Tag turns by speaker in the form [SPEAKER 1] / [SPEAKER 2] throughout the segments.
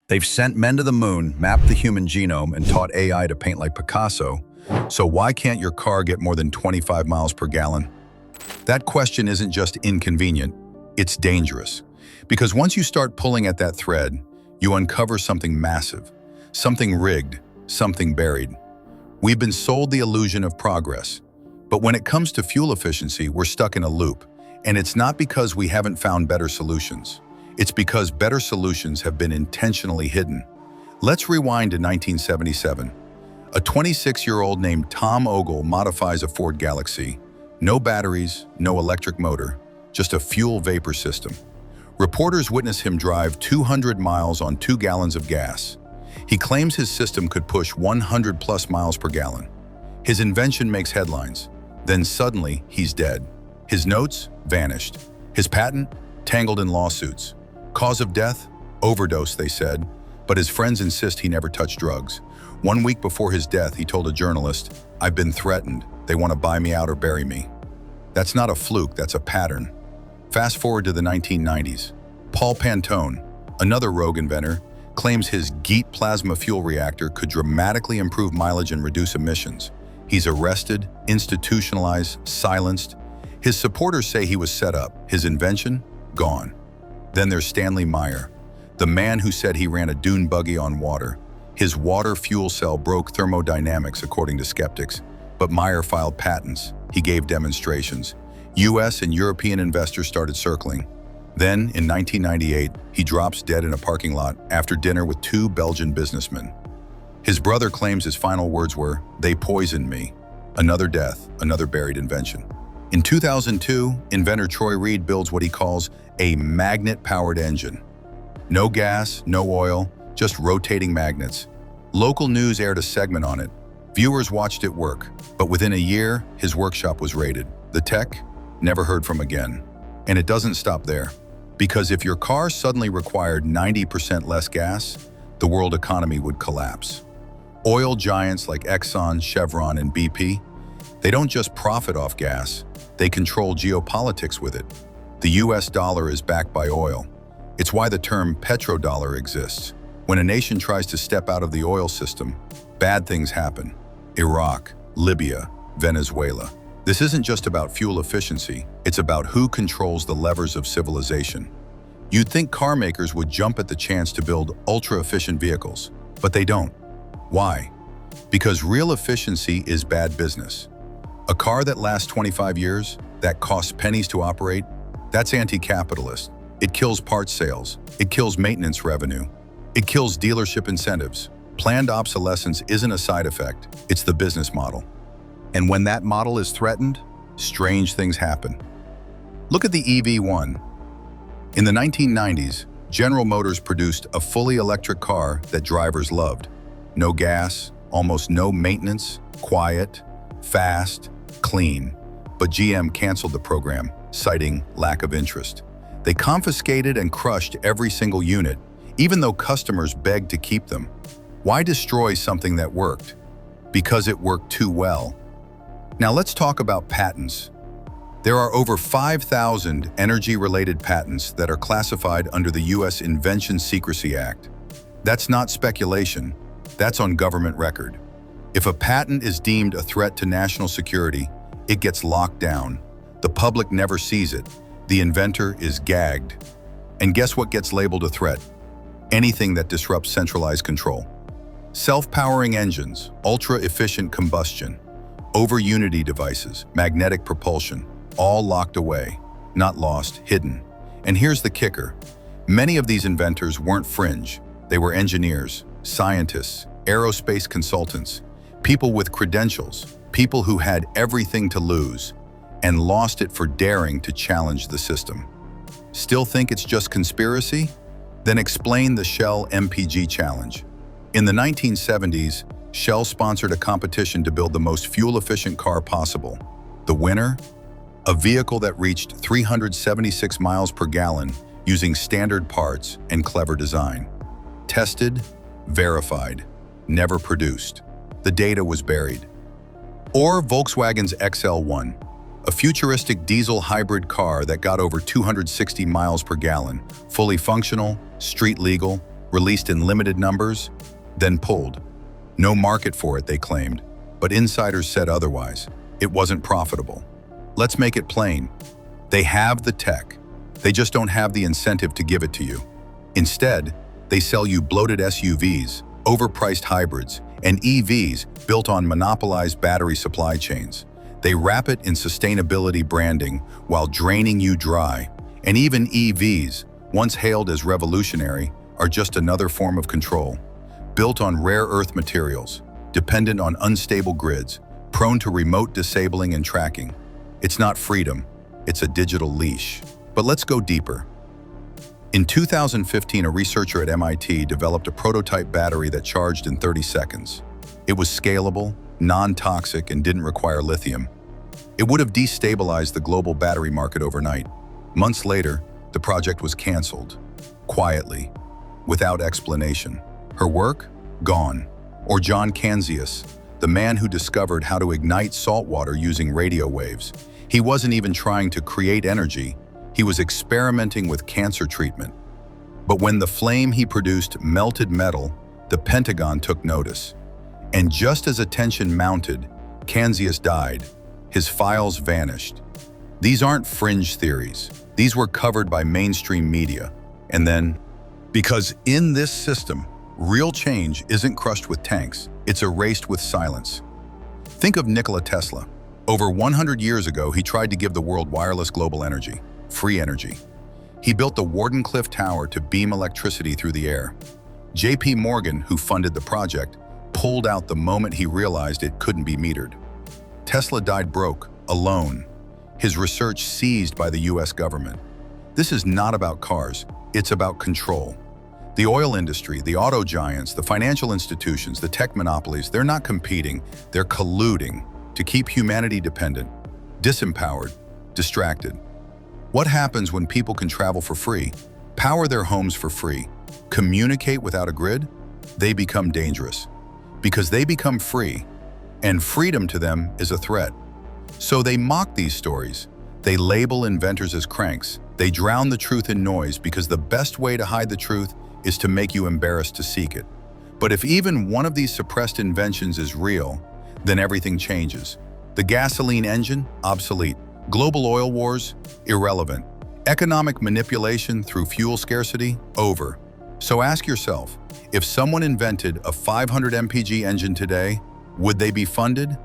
[SPEAKER 1] They've sent men to the moon, mapped the human genome, and taught AI to paint like Picasso. So why can't your car get more than 25 miles per gallon? That question isn't just inconvenient, it's dangerous. Because once you start pulling at that thread, you uncover something massive, something rigged, something buried. We've been sold the illusion of progress. But when it comes to fuel efficiency, we're stuck in a loop. And it's not because we haven't found better solutions. It's because better solutions have been intentionally hidden. Let's rewind to 1977. A 26-year-old named Tom Ogle modifies a Ford Galaxy. No batteries, no electric motor, just a fuel vapor system. Reporters witness him drive 200 miles on 2 gallons of gas. He claims his system could push 100+ miles per gallon. His invention makes headlines. Then suddenly, he's dead. His notes vanished. His patent tangled in lawsuits. Cause of death? Overdose, they said. But his friends insist he never touched drugs. 1 week before his death, he told a journalist, "I've been threatened. They want to buy me out or bury me." That's not a fluke, that's a pattern. Fast forward to the 1990s. Paul Pantone, another rogue inventor, claims his GEAT plasma fuel reactor could dramatically improve mileage and reduce emissions. He's arrested, institutionalized, silenced. His supporters say he was set up. His invention? Gone. Then there's Stanley Meyer, the man who said he ran a dune buggy on water. His water fuel cell broke thermodynamics, according to skeptics. But Meyer filed patents. He gave demonstrations. US and European investors started circling. Then, in 1998, he drops dead in a parking lot after dinner with 2 Belgian businessmen. His brother claims his final words were, "They poisoned me." Another death, another buried invention. In 2002, inventor Troy Reed builds what he calls a magnet-powered engine. No gas, no oil, just rotating magnets. Local news aired a segment on it. Viewers watched it work, but within a year, his workshop was raided. The tech? Never heard from again. And it doesn't stop there. Because if your car suddenly required 90% less gas, the world economy would collapse. Oil giants like Exxon, Chevron, and BP, they don't just profit off gas, they control geopolitics with it. The US dollar is backed by oil. It's why the term petrodollar exists. When a nation tries to step out of the oil system, bad things happen. Iraq, Libya, Venezuela. This isn't just about fuel efficiency, it's about who controls the levers of civilization. You'd think car makers would jump at the chance to build ultra-efficient vehicles, but they don't. Why? Because real efficiency is bad business. A car that lasts 25 years, that costs pennies to operate, that's anti-capitalist. It kills parts sales. It kills maintenance revenue. It kills dealership incentives. Planned obsolescence isn't a side effect, it's the business model. And when that model is threatened, strange things happen. Look at the EV1. In the 1990s, General Motors produced a fully electric car that drivers loved. No gas, almost no maintenance, quiet, fast, clean. But GM canceled the program, citing lack of interest. They confiscated and crushed every single unit, even though customers begged to keep them. Why destroy something that worked? Because it worked too well. Now let's talk about patents. There are over 5,000 energy-related patents that are classified under the US Invention Secrecy Act. That's not speculation, that's on government record. If a patent is deemed a threat to national security, it gets locked down. The public never sees it. The inventor is gagged. And guess what gets labeled a threat? Anything that disrupts centralized control. Self-powering engines, ultra-efficient combustion, over-unity devices, magnetic propulsion, all locked away, not lost, hidden. And here's the kicker. Many of these inventors weren't fringe. They were engineers, scientists, aerospace consultants, people with credentials, people who had everything to lose and lost it for daring to challenge the system. Still think it's just conspiracy? Then explain the Shell MPG challenge. In the 1970s, Shell sponsored a competition to build the most fuel-efficient car possible. The winner? A vehicle that reached 376 miles per gallon using standard parts and clever design. Tested, verified, never produced. The data was buried. Or Volkswagen's XL1, a futuristic diesel hybrid car that got over 260 miles per gallon, fully functional, street legal, released in limited numbers, then pulled. No market for it, they claimed, but insiders said otherwise. It wasn't profitable. Let's make it plain. They have the tech. They just don't have the incentive to give it to you. Instead, they sell you bloated SUVs, overpriced hybrids, and EVs built on monopolized battery supply chains. They wrap it in sustainability branding while draining you dry. And even EVs, once hailed as revolutionary, are just another form of control. Built on rare earth materials, dependent on unstable grids, prone to remote disabling and tracking. It's not freedom, it's a digital leash. But let's go deeper. In 2015, a researcher at MIT developed a prototype battery that charged in 30 seconds. It was scalable, non-toxic, and didn't require lithium. It would have destabilized the global battery market overnight. Months later, the project was canceled, quietly, without explanation. Her work? Gone. Or John Canzias, the man who discovered how to ignite salt water using radio waves. He wasn't even trying to create energy. He was experimenting with cancer treatment. But when the flame he produced melted metal, the Pentagon took notice. And just as attention mounted, Canzias died. His files vanished. These aren't fringe theories. These were covered by mainstream media. And then, because in this system, real change isn't crushed with tanks, it's erased with silence. Think of Nikola Tesla. Over 100 years ago, he tried to give the world wireless global energy, free energy. He built the Wardenclyffe Tower to beam electricity through the air. J.P. Morgan, who funded the project, pulled out the moment he realized it couldn't be metered. Tesla died broke, alone. His research seized by the US government. This is not about cars, it's about control. The oil industry, the auto giants, the financial institutions, the tech monopolies, they're not competing, they're colluding to keep humanity dependent, disempowered, distracted. What happens when people can travel for free, power their homes for free, communicate without a grid? They become dangerous. Because they become free, and freedom to them is a threat. So they mock these stories. They label inventors as cranks. They drown the truth in noise because the best way to hide the truth is to make you embarrassed to seek it. But if even one of these suppressed inventions is real, then everything changes. The gasoline engine, obsolete. Global oil wars, irrelevant. Economic manipulation through fuel scarcity, over. So ask yourself, if someone invented a 500 mpg engine today, would they be funded,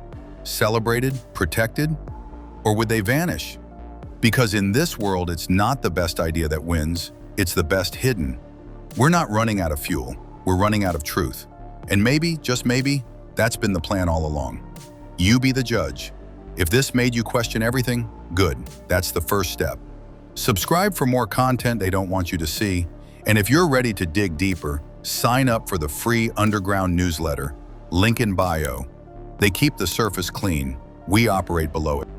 [SPEAKER 1] celebrated, protected, or would they vanish? Because in this world, it's not the best idea that wins, it's the best hidden. We're not running out of fuel, we're running out of truth. And maybe, just maybe, that's been the plan all along. You be the judge. If this made you question everything, good, that's the first step. Subscribe for more content they don't want you to see, and if you're ready to dig deeper, sign up for the free underground newsletter, link in bio. They keep the surface clean, we operate below it.